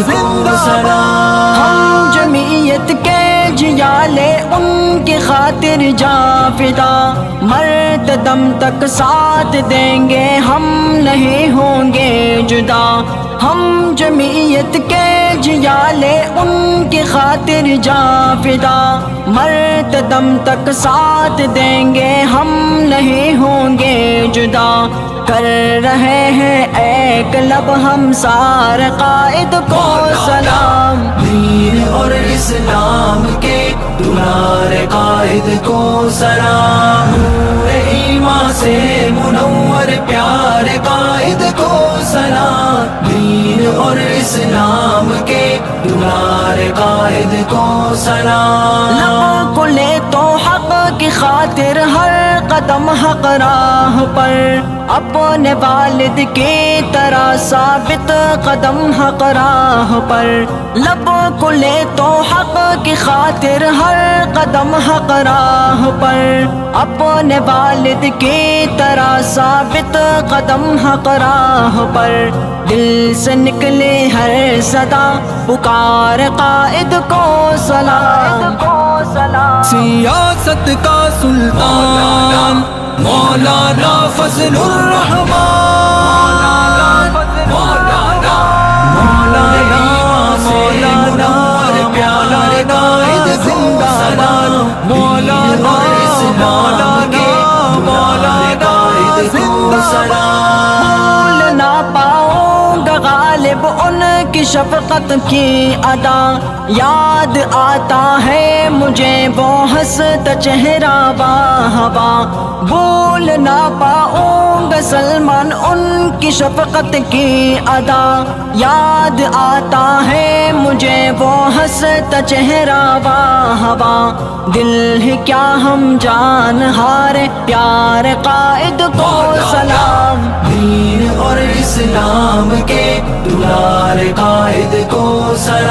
کو سلام۔ ہم جمعیت کے جیالے ان کی خاطر جاں فدا، مرتے دم تک ساتھ دیں گے ہم نہیں ہوں گے جدا۔ ہم جمعیت کے جیالے ان کی خاطر جاں فدا، مرتے دم تک ساتھ دیں گے ہم نہیں ہوں گے جدا۔ کر رہے ہیں ایک لب ہم سارے قائد کو سلام۔ دین اور اسلام کے دلارے قائد کو سلام۔ نور ایمان سے منور پیارے قائد کو سلام۔ دین اور اسلام کے دلارے قائد کو سلام۔ لب کھلے تو حق کی خاطر ہر قدم حق راہ پر، اپنے والد کی طرح ثابت قدم حق راہ پر۔ لب کھلے تو حق کی خاطر ہر قدم حق راہ پر، اپنے والد کی طرح ثابت قدم حق راہ پر۔ دل سے نکلے ہر صدا پکار قائد کو سلام۔ سیاست کا سلطان مولانا فضل الرحمان، مولانا پیارے قائد کو سلام۔ مولانا قائد کو سلام۔ بھول نہ پاؤں گا غالب ان کی شفقت کی ادا، یاد آتا ہے مجھے وہ ہنستا چہرہ باہوا۔ بھول نہ پاؤں گا سلمان ان کی شفقت کی ادا، یاد آتا ہے مجھے وہ ہنستا چہرہ باہوا۔ دل ہے کیا ہم جان ہارے پیارے قائد کو سلام۔ دین اور اسلام کے دلارے قائد کو سلام۔